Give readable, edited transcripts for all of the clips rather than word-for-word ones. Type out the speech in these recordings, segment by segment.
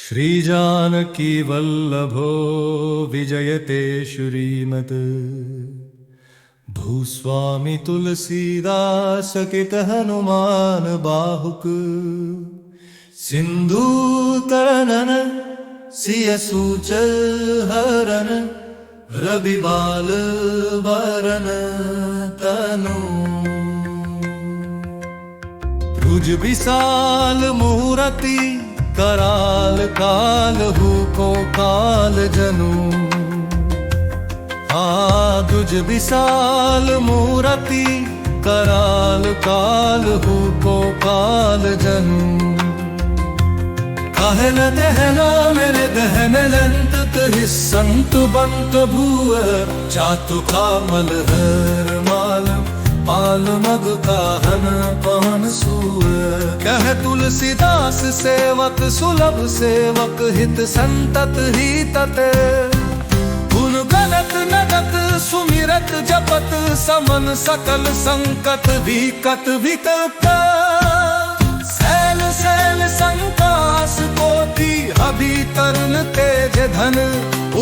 श्रीजानकी वल्लभो विजयते श्रीमत् भूस्वामी तुलसीदास कित हनुमान बाहुक सिंधुतरन सिय सूचल हरन रवि बाल वरन तनु भुज विशाल मूरति कराल कालहु को काल जनु दुज विशाल मूरति कराल कालहु को काल जनु कहन दहना मेरे दहन लंत संत बंत भूअ चातु कामल हर माल पाल मग काहन पवन सूर कह तुलसीदास सेवक सुलभ सेवक हित संतत ही तत गुण गलत नगत सुमिरत जपत समन सकल संकट विकट विकल्प सैल सैल संकास कोटि अभी तरुण तेज धन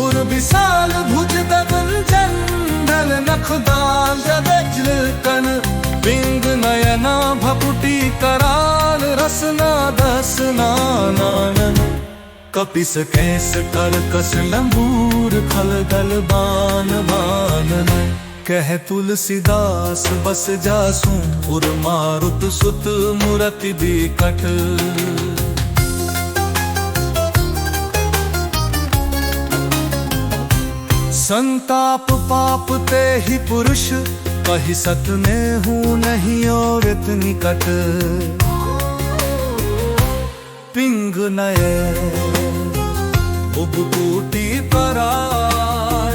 उर विशाल भुज दबल जंडल नखदाल जल कन पिंग नयना भपुटी कराल रसना दसना नानन कपिस कैस कर कस लंबूर खल गल बान बानन कह तुलसीदास बस जासू उर मारुत सुत मूरति बिकट संताप पाप ते ही पुरुष कही सत में हूँ नहीं औरत निकट पिंग नये उपबूटी पराय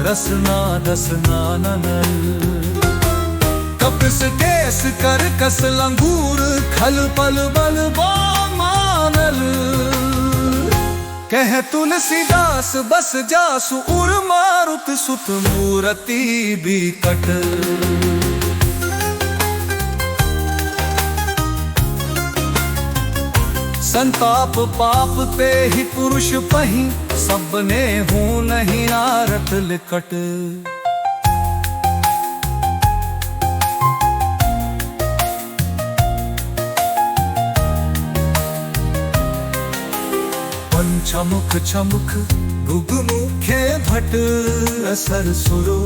रसना दसना ननल कपिस केस कर कस लंगूर खल पल बल मानल कह तुलसीदास बस जासु उर मारुत सुत मूरति बिकट संताप पाप ते ही पुरुष पही सबने हूँ नहीं आरत लिकट पंचमुख चमुख गुगमुखे भट असर सुरो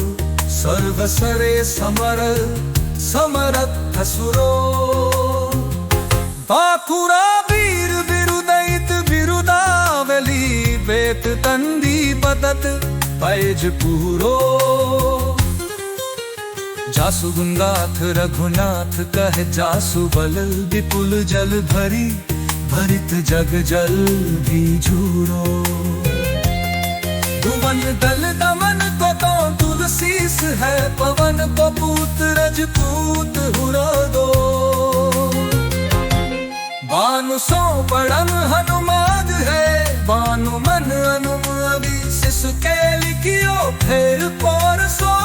सर्व सरे समर समरथ सुरो बाकुरा वीर बिरुदैत बिरुदावली बेत तंदी बदत पैज पूरो जासु गुंगाथ रघुनाथ कह जासु बल विपुल जल भरी भरित जग जल भी झूरो भुवन दल दमन को तो तुलसीस है पवन को पूत रजपूत हुरो दो बानु सो बड़न हनुमान है बानु मन अनुम अभी शिशु के लिखियो फिर पर सो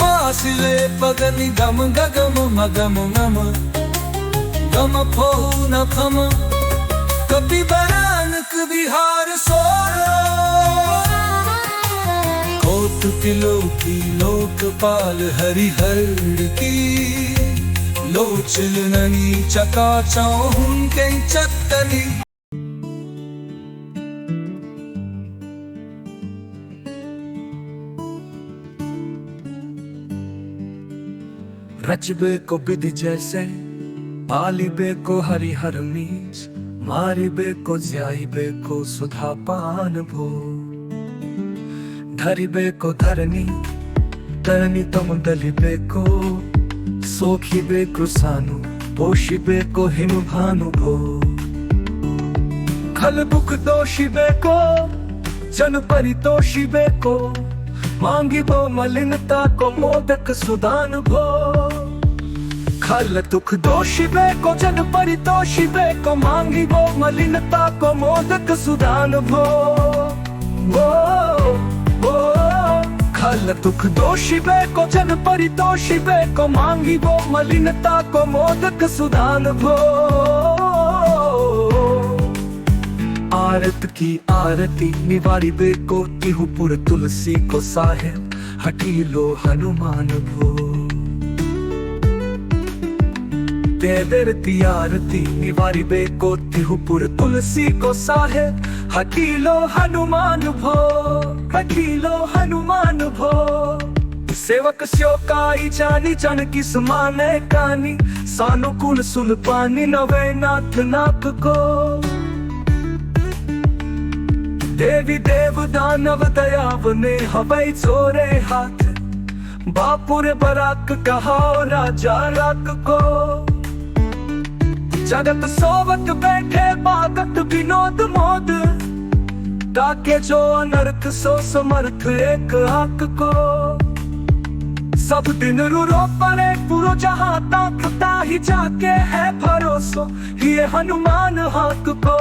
पासिले पगनि गम गगम मगम नम गम फो न खम कपि बरानक बिहार सोरो कोट तिलोकी लोकपाल हरिहर की लोचल ननी चका चाहूं के चतनी रचबे को विधि जैसे पालिबे को हरिहर मीस मारिबे को ज्याइबे को सुधा पान भो धरिबे को धरनी तरनी तम दलिबे को सोखिबे को सानु पोषिबे को हिम भानु भो खल बुक दोषिबे को जन परितोषिबे को मांगिबो मलिनता को मोदक सुदान भो खल दुख दोषिबे को जन परितोषिबे को मांगी वो मलिनता को मोदक सुदान भो खल दुख दोषिबे को जन परितोषिबे को मांगी वो मलिनता को मोदक सुदान भो भारत की आरती निवारी बेको तिहुपुर तुलसी को साहेब हटीलो हनुमान भो देवरती आरती निवारी बेको तिहुपुर तुलसी को साहेब हटीलो हनुमान भो हटीलो हनुमान भो सेवक स्योकाई जानी जन की समाने कानी सानुकूल सुन पानी नवे नाथ नाथ को देवी देव दानव दयावने हवै जोरे हाथ बापुर बराक कहा राजा राक को जगत सोवत बैठे बागत विनोद मोद ताके जो अनर्थ सो समर्थ एक आक को सब दिन रो परे पूरो जहां ताकता ही जाके है भरोसो ये हनुमान हाक को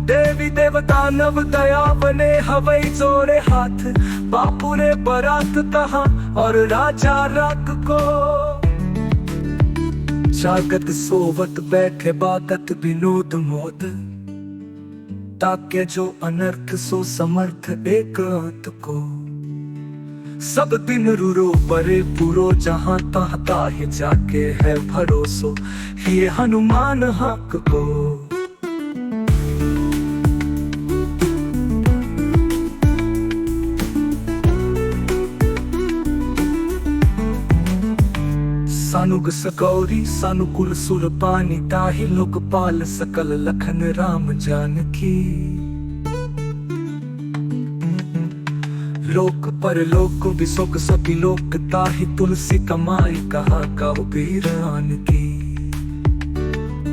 देवी देवता नव दया बने हवै जोरे हाथ बापुरे बरात कहा और राजा राक को जागत सोवत बैठे बागत विनोद मोद ताके जो अनर्थ सो समर्थ एक अंत को सब दिन रो परे पूरो जहां तहता ही जाके है भरोसो ये हनुमान हक को सानुग सकौरी सानुकुल सुर पानी ताहि लोकपाल सकल लखन राम जानकी लोक पर लोक विशोक सभी लोक ताहि तुलसी कमाई कहा कबीर आन की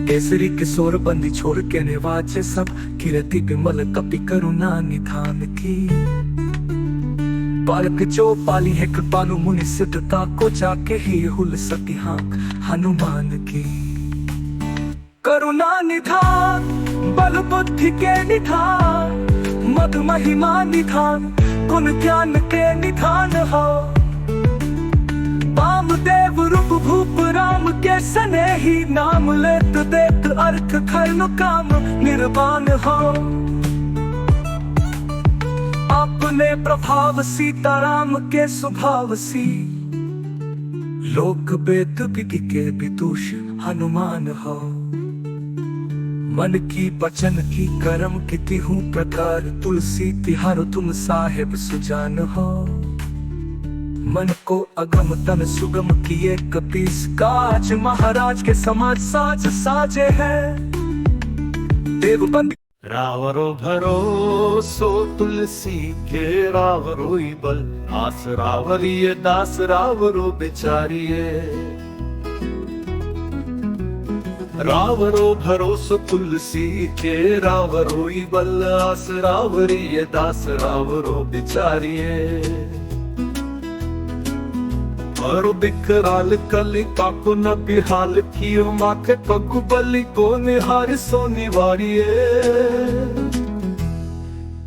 केसरी किशोर बंदी छोड़ के निवाचे सब कीर्ति विमल कपि करुणा निधान की बालक जो पाली है कृपालु मुनि सिद्धता को जाके ही हुल सकी हाँ हनुमान की करुणा निधान बल बुद्धि के निधान मद महिमा निधान गुण ज्ञान के निधान हो वामदेव रूप भूप राम के सने ही नाम लेत देत अर्थ खर्न काम निर्वाण हो अपने प्रभाव सीताराम के स्वभाव सी लोक वेद विधि के विदुष हनुमान हो मन की वचन की कर्म की तिहु प्रकार तुलसी तिहारो तुम साहेब सुजान हो मन को अगम तन सुगम किए कपीस काज महाराज के समाज साज साजे है देवबंद रावरो भरोसो तुलसी के रावरो बल आस रावरिये दास रावरो बेचारिये रावरो भरोसो तुलसी के रावरो बल आस रावरिये दास रावरो बेचारिये और बिकराल कली काको न बिहाल कियो माथे पगु बलि को निहार सो निवारिये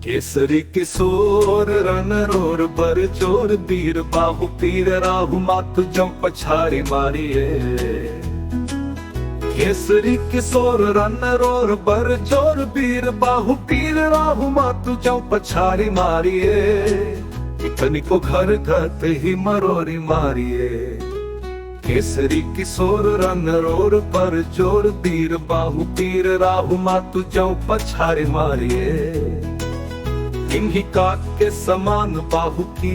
केसरी किशोर रन रोर बर चोर वीर बाहु पीर राहु मातु जम पछारी मारिये केसरी किशोर रन रोर बर चोर वीर बाहु पीर राहु मातु जम पछारी मारिये इतनी को घर घर पे ही मरोरी मारिये केसरी किशोर रन रोर पर चोर वीर बाहु पीर राहु मातु जौ पछारी मारिये इन्हीं काट के समान बाहु की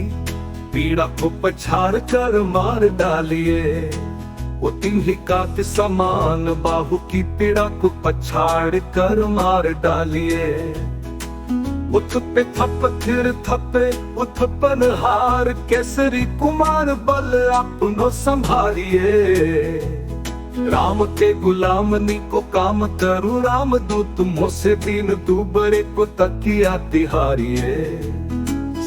पीड़ा को पछाड़ कर मार डालिए वो तिन्हीं काट समान बाहु की पीड़ा को पछाड़ कर मार डालिए उठ पे थप थिर थपे उत्पन हार केसरी कुमार बल अपनो संभालिए राम के गुलाम नी को काम तरु राम दूत मोसे दीन तू बड़े को तकिया तिहारिये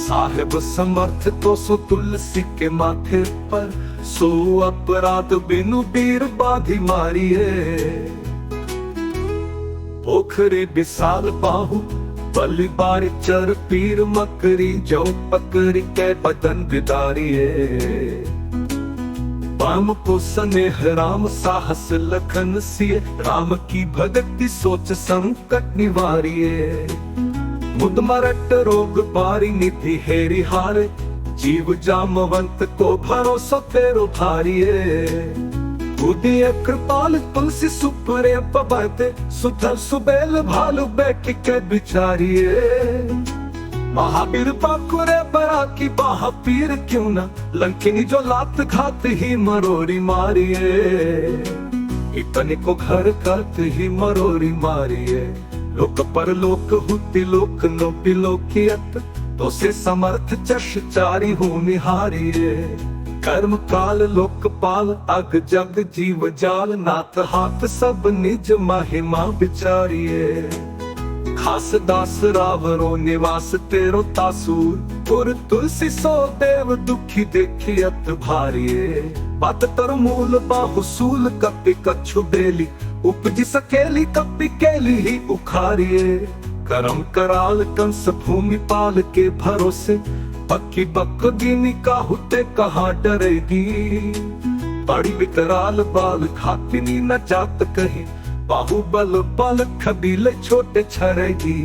साहेब समर्थ तो सो तुलसी के माथे पर सो अपराध बिनु वीर बाधी मारिये पोखरे विशाल बाहु बलि बार चर पीर मकरी जो पकड़ी के बदन बिदारिये पाम को स्नेह राम साहस लखन सिए राम की भक्ति सोच संकट निवारिये मुद मरट रोग पारी निधि हेरी हारे, जीव जामवंत को भरोसा तेरो भारिये। उदिय कृपाल तुलसी सुपरे पबते, सुधर सुबेल भालू बैठ के बिचारिये। महावीर पाकुरे बरा की बाह पीर क्यों ना, लंकिनी जो लात घात ही मरोरी मारिये। इतने को घर करत ही मरोरी मारिये। लोक पर लोक हुति लोक नो बिलोकियत, तो से समर्थ चश चारी हूँ निहारिये। कर्म काल लोकपाल अग जग जीव जाल, नाथ हाथ सब निज महिमा विचारिये। खास दास रावरो निवास तेरो तासूर, पुर तुलसी सो देव दुखी देखियत भारिये। बात तर मूल बाहुसूल कपि कछु बेली, उपजी सकेली कपि केली ही उखारिये। करम कराल कंस भूमि पाल के भरोसे, पक्की बकदीनी काहुते कहाँ डरेगी। बड़ी विकराल बाल खातिनी न जात कहीं, बाहुबल बल खबीले छोटे छरेगी।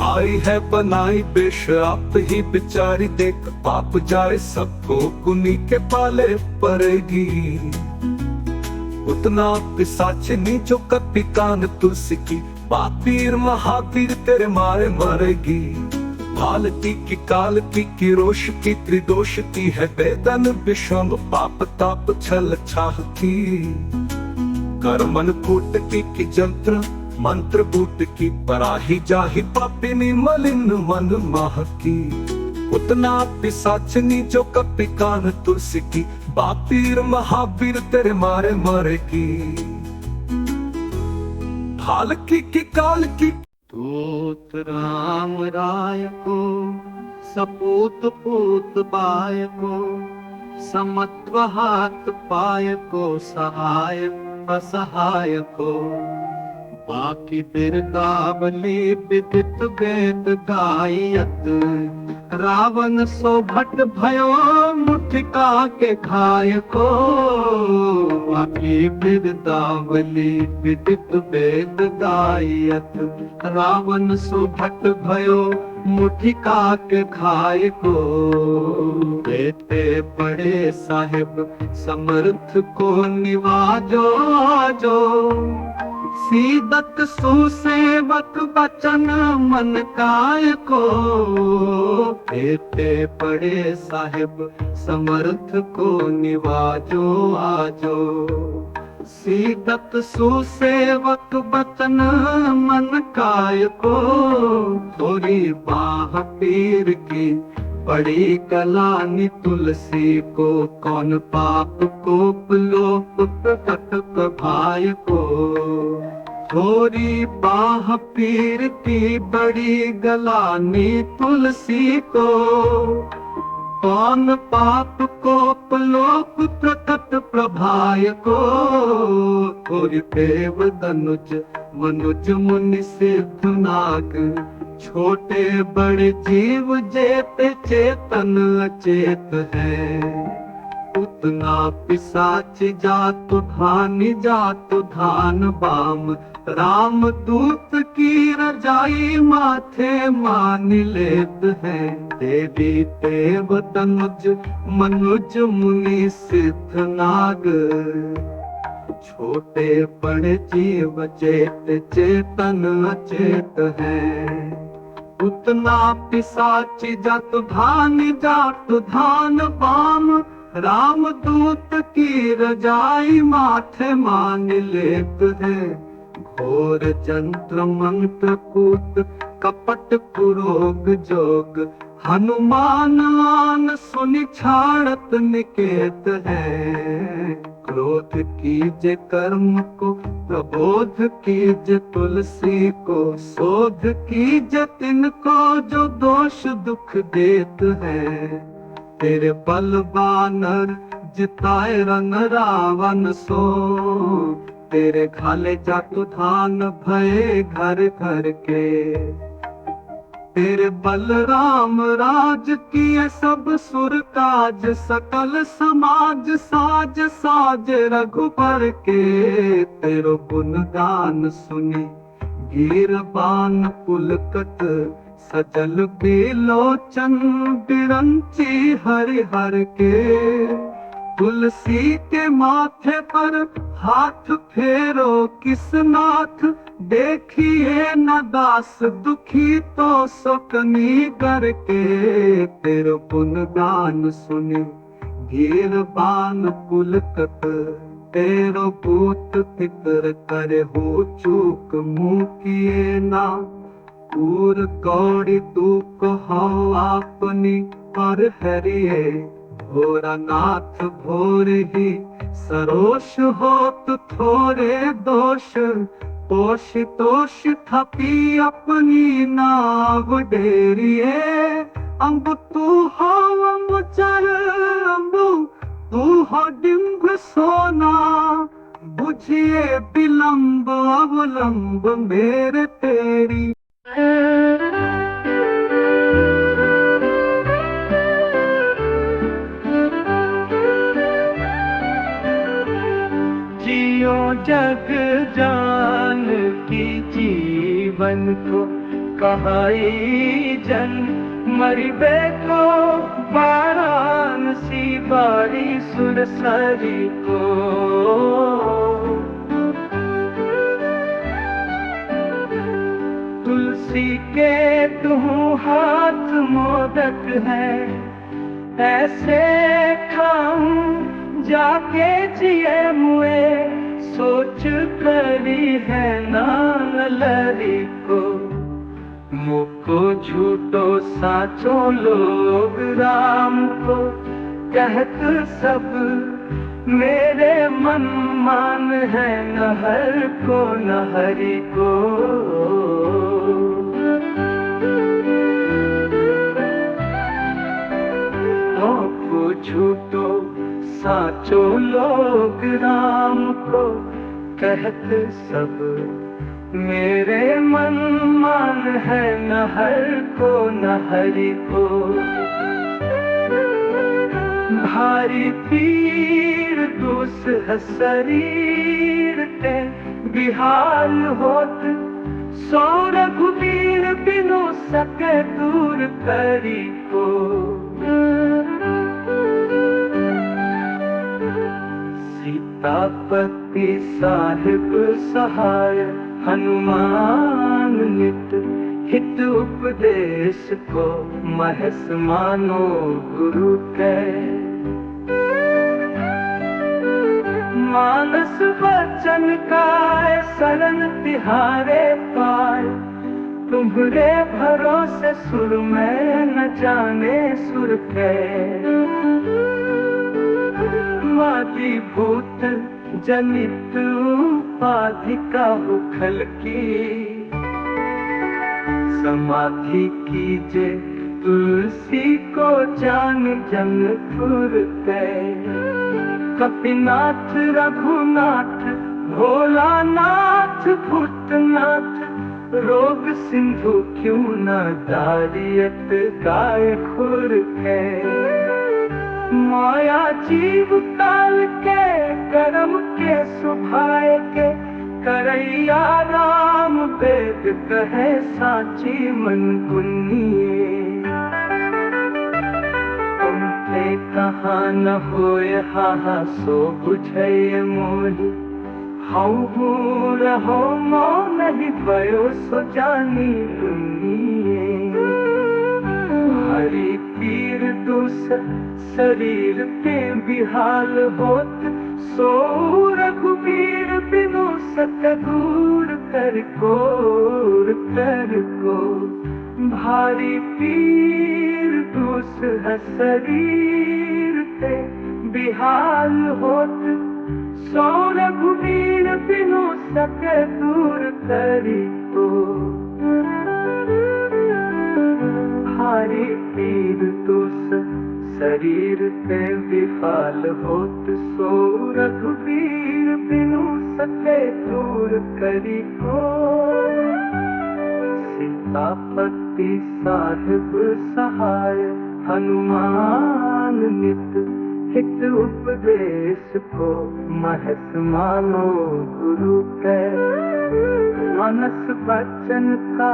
आई है बनाई बेश आप ही बिचारी, देख पाप जाए सबको कुनी के पाले पड़ेगी। उतना पिसाचिनी जो कपि कान तुलसी की, पापीर महावीर तेरे मारे मरेगी। भालती की कालती की रोष की त्रिदोषती है, वेदन विषम पाप ताप छल छाहती। कर्मन कूटती की जंत्र मंत्र बूट की, पराही जाही पापिनी मलिन मन महकी। उतना पिसाचनी जो कपि कान तुलसी की, बापीर महावीर तेरे मारे मरेगी। भालकी की काल की दूत राम राय को, सपूत पूत बाय को, समत्व हाथ पाय को, सहाय असहाय को। बाकी बिरदावली विदित वेद गायत, रावण सो भट भयो मुठिका के खाय को। बाकी बिरदावली विदित वेद गायत, रावण सो भट भयो मुठिका के खाय को। बेटे बड़े साहिब समर्थ को निवाजो आजो, सीदत सुसेवक बचन मन काय को। बेटे बड़े साहिब समर्थ को निवाजो आजो, सीदत सुसेवक बचन मन काय को। थोड़ी बाह पीर की बड़ी कलानी तुलसी को, कौन पाप कोप लोप प्रकट प्रभाय को। थोड़ी बाह पीर की बड़ी गलानी तुलसी को, कौन पाप कोप लोप प्रकट प्रभाय को। थोड़ी देव दनुज मनुज मुनि सिद्ध नाग, छोटे बड़े जीव जेते चेतन अचेत है। उतना पिसाच जातु धानी जातु धान बाम, राम दूत की रजाई माथे मान लेत है। देवी देव तनुज मनुज मुनि सिद्ध नाग, छोटे बड़े जीव चेत चेतन अचेत है। उतना पिसाच जातु धान बाम, राम दूत की रजाई माथे मान लेत है। घोर जंत्र मंत्र कूट कपट कुरोग जोग, हनुमान आन सुनि छाड़त निकेत है। क्रोध कीजे कर्म को प्रबोध कीजे तुलसी को, शोध कीजे तिनको जो दोष दुख देत है। तेरे बल बानर जिताए रन रावण सो, तेरे घाले जातु धान भये घर घर के। तेरे बलराम राज किए सब सुर काज, सकल समाज साज साज रघुबर के। तेरो गुणगान सुनी हीरबान पुलकत सजल बिलोचन बिरंची हरि हर के। तुलसी के माथे पर हाथ फेरो किसनाथ, देखिए न दास दुखी तो सकनी करके। तेरो गुणगान सुन धीरबान पुलकत, तेरो पूत फिक्र करे हो चूक मुँह किए ना। पूर कौड़ी तू कहो अपनी पर हरिये, भोरानाथ भोर ही सरोष होत थोरे दोष। तोष तोष थपी अपनी नाव डेरिए, अम्ब तू हो अम्ब चर अम्बु तू हो डिम्ब सोना। बुझिए विलंब अवलंब मेरे तेरी। जियो जग जान की जीवन को कहाई जन, मरिबे को वाराणसी बारी सुरसरी को। तुलसी के दूं हाथ मोदक है, ऐसे खाऊं जाके जिए मुए। सोच करी है नान लरी को, मुको झूठो साचो लोग राम को। कहत सब मेरे मन मान है, न हर को न हरि को। मुको झूठो साचो लोग राम को, कहत सब मेरे मन मान है, न हर को न हरि को। भारी पीर दुस है शरीर ते, बिहाल होत सो रघुबीर बिनु सके दूर करी को। सीतापति साहिब सहाय हनुमान नित, हित उपदेश को महस मानो गुरु के। मानस वचन काय शरण तिहारे पाए, तुम्हरे भरोसे सुर में न जाने सुर के। वादी भूत जनित उपाधि का उखल की, समाधि कीजे तुलसी को जान जनपुर के। कपिनाथ रघुनाथ भोलानाथ भूतनाथ, रोग सिंधु क्यों न दारियत गाय खुर के। माया जीव काल के कर्म के सुभाए के, करैया राम वेद कहे साची मन गुनिए। तुमसे कहाँ न होय हाहा सो बुझे मोहि, हऊँ रहो मो नहीं भयो सो जानी दुनिये। हरि पीर दुस शरीर पे बिहाल होत, सो रघुबीर बिनु सत दूर कर को। भारी पीर दुस है शरीर पे बिहाल होत, सो रघुबीर बिनु सत दूर करी को। भारी पीर दुस शरीर पे विफाल होत, सो रघुबीर बिनु सके दूर करी को। सीतापति साहिब सहाय हनुमान नित, हित उपदेश को महस मानो गुरु के। मानस बचन का